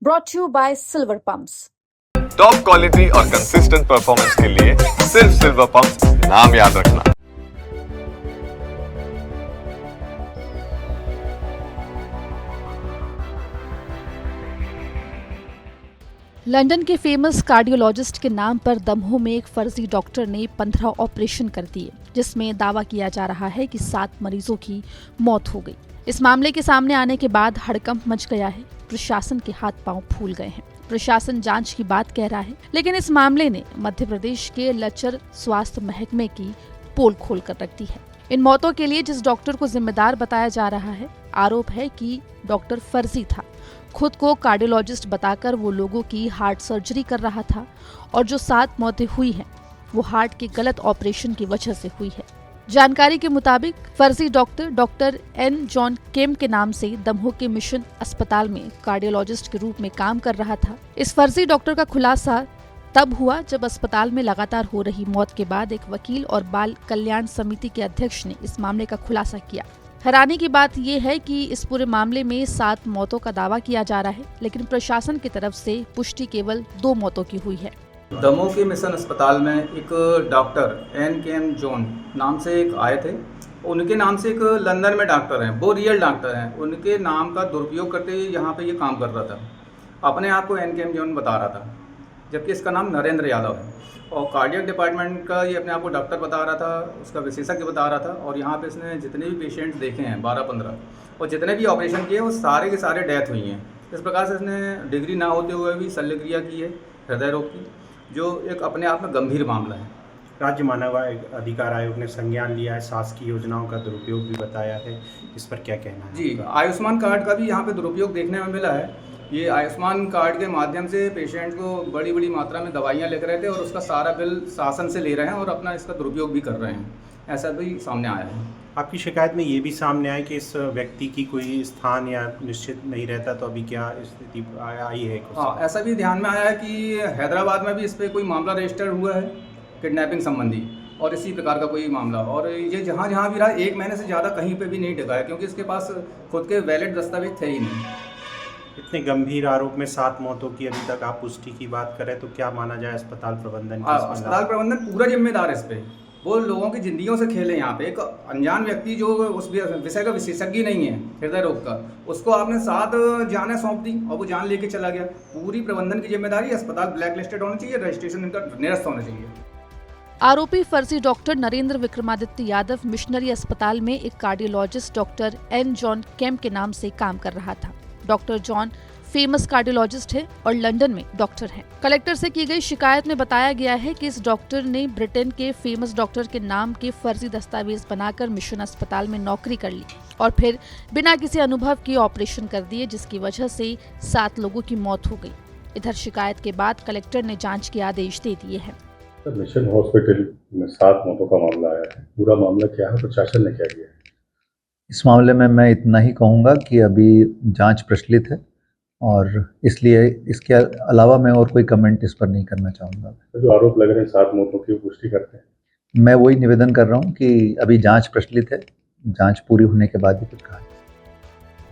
brought to you by Silver Pumps. Top quality और consistent performance के लिए सिर्फ सिल्वर पंप्स नाम याद रखना। लंदन के फेमस कार्डियोलॉजिस्ट के नाम पर दमोह में एक फर्जी डॉक्टर ने 15 ऑपरेशन कर दिए, जिसमें दावा किया जा रहा है कि 7 मरीजों की मौत हो गई। इस मामले के सामने आने के बाद हड़कंप मच गया है। प्रशासन के हाथ पांव फूल गए हैं। प्रशासन जांच की बात कह रहा है, लेकिन इस मामले ने मध्य प्रदेश के लचर स्वास्थ्य महकमे की पोल खोल कर रख दी है। इन मौतों के लिए जिस डॉक्टर को जिम्मेदार बताया जा रहा है, आरोप है कि डॉक्टर फर्जी था। खुद को कार्डियोलॉजिस्ट बताकर वो लोगों की हार्ट सर्जरी कर रहा था और जो 7 मौतें हुई हैं वो हार्ट के गलत ऑपरेशन की वजह से हुई है। जानकारी के मुताबिक फर्जी डॉक्टर एन जॉन केम के नाम से दमोह के मिशन अस्पताल में कार्डियोलॉजिस्ट के रूप में काम कर रहा था। इस फर्जी डॉक्टर का खुलासा तब हुआ जब अस्पताल में लगातार हो रही मौत के बाद एक वकील और बाल कल्याण समिति के अध्यक्ष ने इस मामले का खुलासा किया। हैरानी की बात यह है कि इस पूरे मामले में 7 मौतों का दावा किया जा रहा है, लेकिन प्रशासन की तरफ से पुष्टि केवल 2 मौतों की हुई है। दमोह के मिशन अस्पताल में एक डॉक्टर एन के एम जॉन नाम से एक आए थे। उनके नाम से एक लंदन में डॉक्टर हैं, वो रियल डॉक्टर हैं। उनके नाम का दुरुपयोग करते हुए यहाँ पे ये काम कर रहा था। अपने आप को एन के एम जॉन बता रहा था, जबकि इसका नाम नरेंद्र यादव है। और कार्डियक डिपार्टमेंट का ये अपने आप को डॉक्टर बता रहा था, उसका विशेषज्ञ बता रहा था। और यहाँ पे इसने जितने भी पेशेंट देखे हैं 12-15 और जितने भी ऑपरेशन किए वो सारे के सारे डेथ हुई हैं। इस प्रकार से इसने डिग्री ना होते हुए भी शल्यक्रिया की है हृदय रोग की, जो एक अपने आप में गंभीर मामला है। राज्य मानव अधिकार आयोग ने संज्ञान लिया है, शासकीय योजनाओं का दुरुपयोग भी बताया है, इस पर क्या कहना है? जी, आयुष्मान कार्ड का भी यहाँ पे दुरुपयोग देखने में मिला है। ये आयुष्मान कार्ड के माध्यम से पेशेंट को बड़ी बड़ी मात्रा में दवाइयाँ लिख रहे थे और उसका सारा बिल शासन से ले रहे हैं और अपना इसका दुरुपयोग भी कर रहे हैं, ऐसा भी सामने आया है। आपकी शिकायत में ये भी सामने आया कि इस व्यक्ति की कोई स्थान या निश्चित नहीं रहता, तो अभी क्या स्थिति आई है? हाँ, ऐसा भी ध्यान में आया है कि हैदराबाद में भी इस पर कोई मामला रजिस्टर हुआ है किडनैपिंग संबंधी, और इसी प्रकार का कोई मामला। और ये जहाँ जहाँ भी रहा 1 महीने से ज़्यादा कहीं पे भी नहीं टिका है, क्योंकि इसके पास खुद के वैलिड दस्तावेज थे ही नहीं। इतने गंभीर आरोप में 7 मौतों की अभी तक आप पुष्टि की बात करें तो क्या माना जाए अस्पताल प्रबंधन की? अस्पताल प्रबंधन पूरा जिम्मेदार है इस पर। वो लोगों की जिंदगियों से खेले। यहाँ पे एक अनजान व्यक्ति जो उस विषय का विशेषज्ञ नहीं है हृदय रोग का, उसको आपने 7 जानें सौंप दी और वो जान लेके चला गया। पूरी प्रबंधन की जिम्मेदारी, अस्पताल ब्लैक लिस्टेड होना चाहिए, रजिस्ट्रेशन इनका निरस्त होना चाहिए। आरोपी फर्जी डॉक्टर नरेंद्र विक्रमादित्य यादव मिशनरी अस्पताल में एक कार्डियोलॉजिस्ट डॉक्टर एन जॉन केम के नाम से काम कर रहा था। डॉक्टर जॉन फेमस कार्डियोलॉजिस्ट है और लंदन में डॉक्टर हैं। कलेक्टर से की गई शिकायत में बताया गया है कि इस डॉक्टर ने ब्रिटेन के फेमस डॉक्टर के नाम के फर्जी दस्तावेज बनाकर मिशन अस्पताल में नौकरी कर ली और फिर बिना किसी अनुभव के ऑपरेशन कर दिए, जिसकी वजह से 7 लोगों की मौत हो गई। इधर शिकायत के बाद कलेक्टर ने जांच के आदेश दे दिए हैं। मिशन हॉस्पिटल में 7 मौतों का मामला आया है। पूरा मामला क्या है, प्रशासन ने क्या किया है? इस मामले में मैं इतना ही कहूँगा कि अभी जांच प्रचलित है और इसलिए इसके अलावा मैं और कोई कमेंट इस पर नहीं करना चाहूँगा। जो आरोप लग रहे हैं 7 मौतों की, पुष्टि करते हैं। मैं वही निवेदन कर रहा हूँ कि अभी जांच प्रचलित है, जांच पूरी होने के बाद ही कुछ कहा।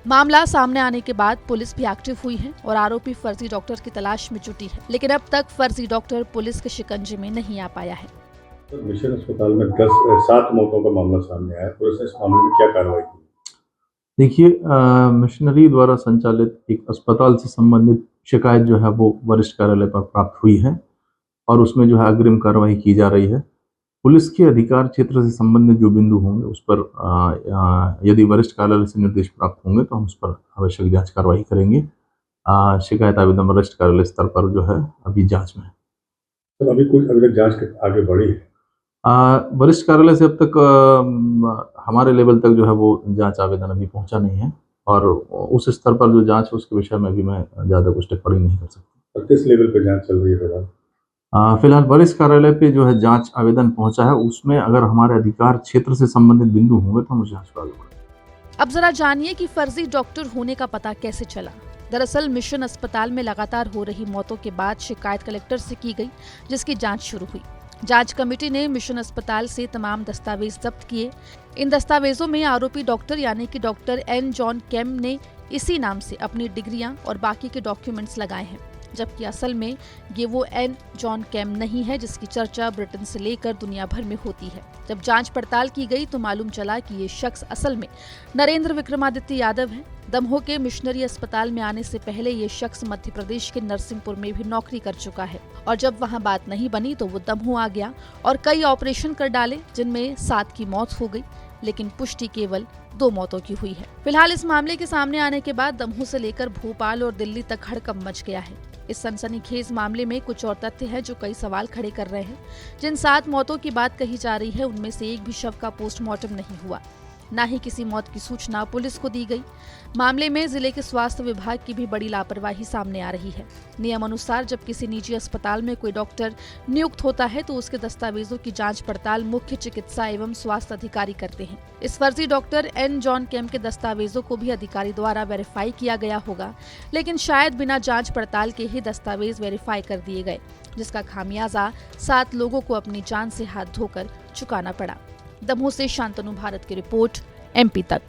मामला सामने आने के बाद पुलिस भी एक्टिव हुई है और आरोपी फर्जी डॉक्टर की तलाश में जुटी है, लेकिन अब तक फर्जी डॉक्टर पुलिस के शिकंजे में नहीं आ पाया है। मिशन अस्पताल में 7 मौतों का मामला सामने आया, पुलिस ने इस मामले में क्या कार्रवाई की? देखिए, मिशनरी द्वारा संचालित एक अस्पताल से संबंधित शिकायत जो है वो वरिष्ठ कार्यालय पर प्राप्त हुई है और उसमें जो है अग्रिम कार्रवाई की जा रही है। पुलिस के अधिकार क्षेत्र से संबंधित जो बिंदु होंगे उस पर यदि वरिष्ठ कार्यालय से निर्देश प्राप्त होंगे तो हम उस पर आवश्यक जांच कार्रवाई करेंगे। शिकायत आवेदन वरिष्ठ कार्यालय स्तर पर जो है अभी जांच में है। तो अभी तक जांच आगे बढ़ी है? वरिष्ठ कार्यालय से अब तक हमारे लेवल तक जो है वो जांच आवेदन अभी पहुंचा नहीं है और उस स्तर पर जो जांच है उसके विषय में भी मैं ज़्यादा कुछ टिप्पणी नहीं कर सकता। और किस लेवल पे जांच चल रही है फिलहाल? फिलहाल वरिष्ठ कार्यालय पे जो है जांच आवेदन पहुंचा है, उसमें अगर हमारे अधिकार क्षेत्र से संबंधित बिंदु होंगे तो हम जांच को आगे बढ़ेंगे। अब जरा जानिए कि फर्जी डॉक्टर होने का पता कैसे चला। दरअसल मिशन अस्पताल में लगातार हो रही मौतों के बाद शिकायत कलेक्टर से की गई, जिसकी जांच शुरू हुई। जांच कमेटी ने मिशन अस्पताल से तमाम दस्तावेज जब्त किए। इन दस्तावेजों में आरोपी डॉक्टर यानी कि डॉक्टर एन जॉन केम ने इसी नाम से अपनी डिग्रियां और बाकी के डॉक्यूमेंट्स लगाए हैं, जबकि असल में ये वो एन जॉन केम नहीं है जिसकी चर्चा ब्रिटेन से लेकर दुनिया भर में होती है। जब जांच पड़ताल की गई तो मालूम चला कि ये शख्स असल में नरेंद्र विक्रमादित्य यादव है। दमोह के मिशनरी अस्पताल में आने से पहले ये शख्स मध्य प्रदेश के नरसिंहपुर में भी नौकरी कर चुका है और जब वहां बात नहीं बनी तो वो दमोह आ गया और कई ऑपरेशन कर डाले, जिनमें 7 की मौत हो गई, लेकिन पुष्टि केवल 2 मौतों की हुई है। फिलहाल इस मामले के सामने आने के बाद दमोह से लेकर भोपाल और दिल्ली तक हड़कंप मच गया है। इस सनसनीखेज मामले में कुछ और तथ्य हैं जो कई सवाल खड़े कर रहे हैं। जिन 7 मौतों की बात कही जा रही है उनमें से एक भी शव का पोस्टमार्टम नहीं हुआ, न ही किसी मौत की सूचना पुलिस को दी गई। मामले में जिले के स्वास्थ्य विभाग की भी बड़ी लापरवाही सामने आ रही है। नियम अनुसार जब किसी निजी अस्पताल में कोई डॉक्टर नियुक्त होता है तो उसके दस्तावेजों की जांच पड़ताल मुख्य चिकित्सा एवं स्वास्थ्य अधिकारी करते हैं। इस फर्जी डॉक्टर एन जॉन केम के दस्तावेजों को भी अधिकारी द्वारा वेरीफाई किया गया होगा, लेकिन शायद बिना जांच पड़ताल के ही दस्तावेज वेरीफाई कर दिए गए, जिसका खामियाजा 7 लोगों को अपनी जान से हाथ धोकर चुकाना पड़ा। दमोह से शांतनु भारत की रिपोर्ट, MP तक।